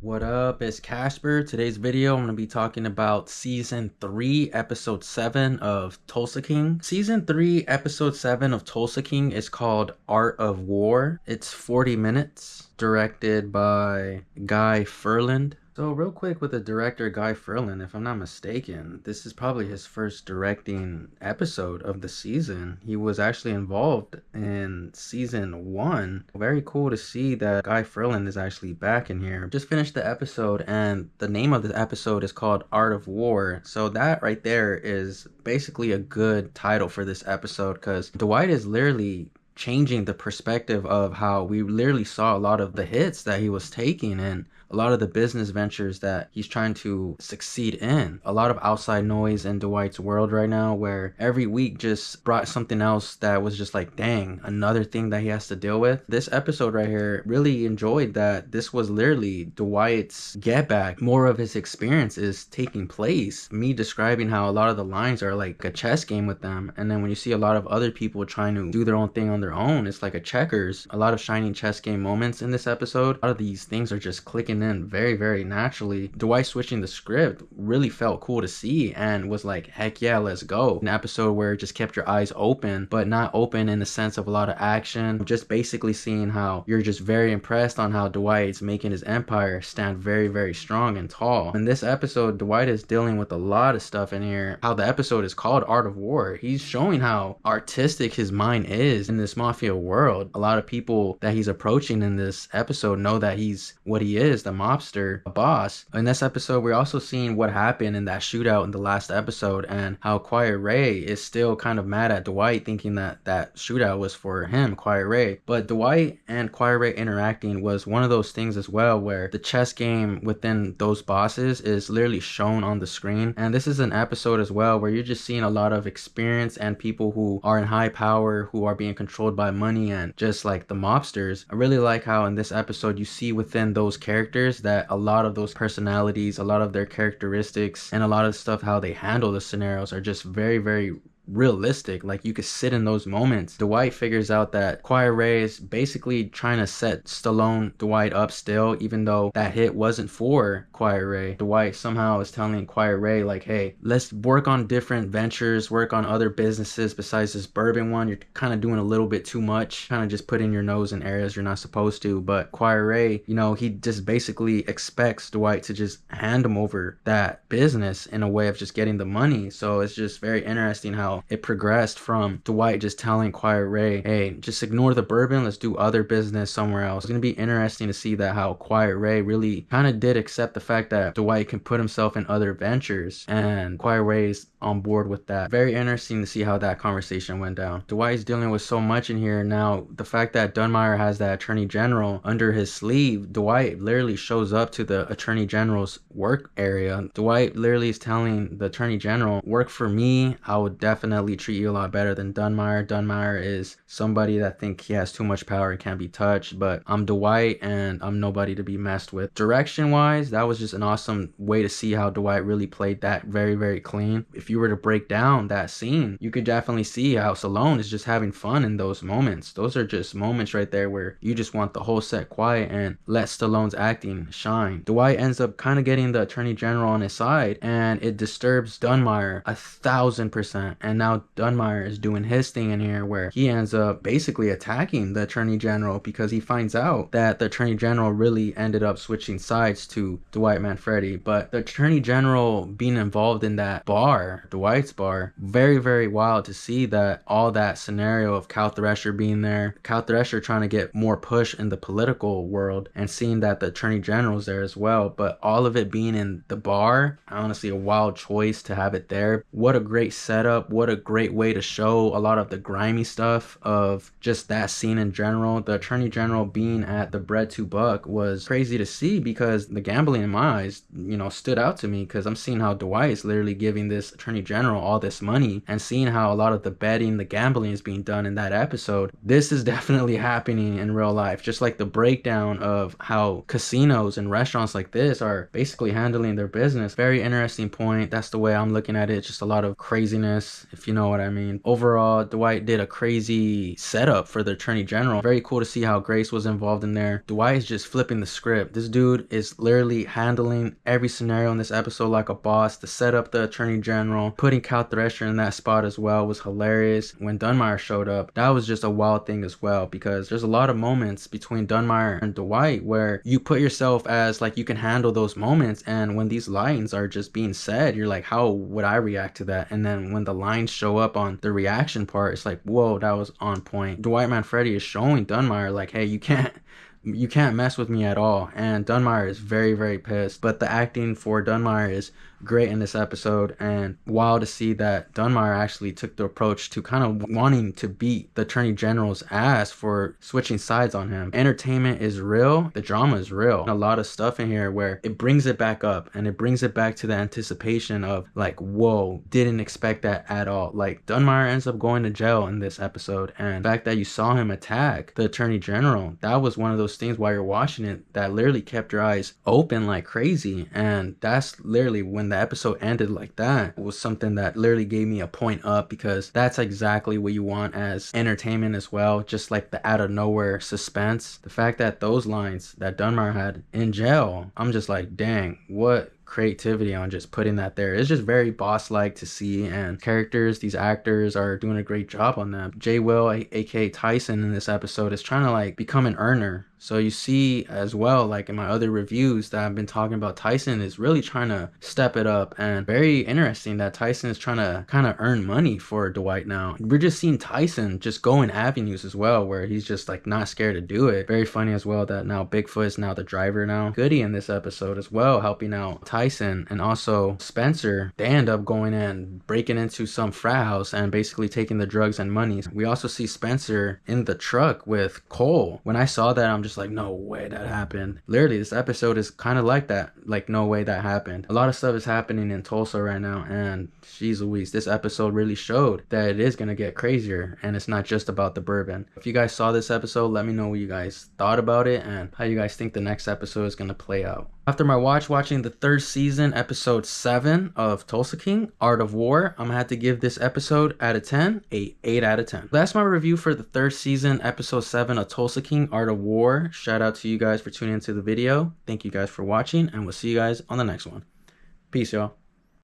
What up? It's Casper. Today's video, I'm going to be talking about Season 3, Episode 7 of Tulsa King. Season 3, Episode 7 of Tulsa King is called Art of War. It's 40 minutes, directed by Guy Ferland. So real quick with the director Guy Ferland, if I'm not mistaken, this is probably his first directing episode of the season. He was actually involved in season 1. Very cool to see that Guy Ferland is actually back in here. Just finished the episode and the name of the episode is called Art of War. So that right there is basically a good title for this episode because Dwight is literally changing the perspective of how we literally saw a lot of the hits that he was taking and a lot of the business ventures that he's trying to succeed in. A lot of outside noise in Dwight's world right now where every week just brought something else that was just like, dang, another thing that he has to deal with. This episode right here, really enjoyed that this was literally Dwight's get back. More of his experience is taking place. Me describing how a lot of the lines are like a chess game with them. And then when you see a lot of other people trying to do their own thing on their own, it's like a checkers. A lot of shining chess game moments in this episode. A lot of these things are just clicking in very naturally. Dwight switching the script really felt cool to see and was like, heck yeah, let's go. An episode where it just kept your eyes open, but not open in the sense of a lot of action. Just basically seeing how you're just very impressed on how Dwight's making his empire stand very strong and tall. In this episode, Dwight is dealing with a lot of stuff in here. How the episode is called Art of War. He's showing how artistic his mind is in this mafia world. A lot of people that he's approaching in this episode know that he's what he is, the mobster, a boss. In this episode, we're also seeing what happened in that shootout in the last episode and how Quiet Ray is still kind of mad at Dwight, thinking that that shootout was for him, Quiet Ray. But Dwight and Quiet Ray interacting was one of those things as well where the chess game within those bosses is literally shown on the screen. And this is an episode as well where you're just seeing a lot of experience and people who are in high power, who are being controlled by money and just like the mobsters. I really like how in this episode you see within those characters that a lot of those personalities, a lot of their characteristics, and a lot of stuff how they handle the scenarios are just very realistic. Like you could sit in those moments. Dwight figures out that Quiet Ray is basically trying to set Dwight up still, even though that hit wasn't for Quiet Ray. Dwight somehow is telling Quiet Ray like, hey, let's work on different ventures, work on other businesses besides this bourbon one. You're kind of doing a little bit too much, kind of just putting your nose in areas you're not supposed to. But Quiet Ray, you know, he just basically expects Dwight to just hand him over that business in a way of just getting the money. So it's just very interesting how it progressed from Dwight just telling Quiet Ray, hey, just ignore the bourbon, let's do other business somewhere else. It's going to be interesting to see that how Quiet Ray really kind of did accept the fact that Dwight can put himself in other ventures and Quiet Ray's on board with that. Very interesting to see how that conversation went down. Dwight's dealing with so much in here. Now, the fact that Dunmire has that attorney general under his sleeve, Dwight literally shows up to the attorney general's work area. Dwight literally is telling the attorney general, work for me, I would definitely treat you a lot better than Dunmire. Dunmire is somebody that think he has too much power and can't be touched, but I'm Dwight and I'm nobody to be messed with. Direction wise, that was just an awesome way to see how Dwight really played that very clean. If you were to break down that scene, you could definitely see how Stallone is just having fun in those moments. Those are just moments right there where you just want the whole set quiet and let Stallone's acting shine. Dwight ends up kind of getting the attorney general on his side and it disturbs Dunmire 1000%. And now Dunmire is doing his thing in here where he ends up basically attacking the attorney general because he finds out that the attorney general really ended up switching sides to Dwight Manfredi. But the attorney general being involved in that bar, Dwight's bar, very wild to see that all that scenario of Cal Thresher being there, Cal Thresher trying to get more push in the political world and seeing that the attorney general's there as well, but all of it being in the bar, honestly a wild choice to have it there. What a great setup, what a great way to show a lot of the grimy stuff of just that scene in general. The attorney general being at the Bread to Buck was crazy to see because the gambling in my eyes, you know, stood out to me because I'm seeing how Dwight is literally giving this attorney general all this money and seeing how a lot of the betting, the gambling is being done in that episode. This is definitely happening in real life, just like the breakdown of how casinos and restaurants like this are basically handling their business. Very interesting point. That's the way I'm looking at it. Just a lot of craziness if you know what I mean. Overall, Dwight did a crazy setup for the Attorney General. Very cool to see how Grace was involved in there. Dwight is just flipping the script. This dude is literally handling every scenario in this episode like a boss. To set up the Attorney General, putting Cal Thresher in that spot as well was hilarious. When Dunmire showed up, that was just a wild thing as well, because there's a lot of moments between Dunmire and Dwight where you put yourself as like you can handle those moments, and when these lines are just being said, you're like, how would I react to that? And then when the lines show up on the reaction part, it's like, whoa, that was on point. Dwight Manfredi is showing Dunmire like, hey, you can't mess with me at all. And Dunmire is very, very pissed. But the acting for Dunmire is great in this episode, and wild to see that Dunmire actually took the approach to kind of wanting to beat the Attorney General's ass for switching sides on him. Entertainment is real, the drama is real. A lot of stuff in here where it brings it back up, and it brings it back to the anticipation of like, whoa, didn't expect that at all. Like, Dunmire ends up going to jail in this episode, and the fact that you saw him attack the Attorney General, that was one of those things while you're watching it that literally kept your eyes open like crazy. And that's literally when the episode ended like that. It was something that literally gave me a point up, because that's exactly what you want as entertainment as well. Just like the out of nowhere suspense. The fact that those lines that Dunmire had in jail, I'm just like, dang, what creativity on just putting that there. It's just very boss-like to see, and characters, these actors are doing a great job on them. J. Will, aka Tyson, in this episode is trying to like become an earner. So you see as well, like in my other reviews that I've been talking about, Tyson is really trying to step it up, and very interesting that Tyson is trying to kind of earn money for Dwight now. We're just seeing Tyson just go in avenues as well where he's just like not scared to do it. Very funny as well that now Bigfoot is now the driver now. Goody in this episode as well, helping out Tyson, and also Spencer. They end up going in, breaking into some frat house and basically taking the drugs and money. We also see Spencer in the truck with Cole. When I saw that, I'm just like, no way that happened. Literally, this episode is kind of like that. Like, no way that happened. A lot of stuff is happening in Tulsa right now, and jeez Louise, this episode really showed that it is gonna get crazier, and it's not just about the bourbon. If you guys saw this episode, let me know what you guys thought about it and how you guys think the next episode is gonna play out. After my watching the third season, episode 7 of Tulsa King, Art of War, I'm gonna have to give this episode out of 10 a 8 out of 10. That's my review for the third season, episode 7 of Tulsa King, Art of War. Shout out to you guys for tuning into the video. Thank you guys for watching, and we'll see you guys on the next one. Peace, y'all.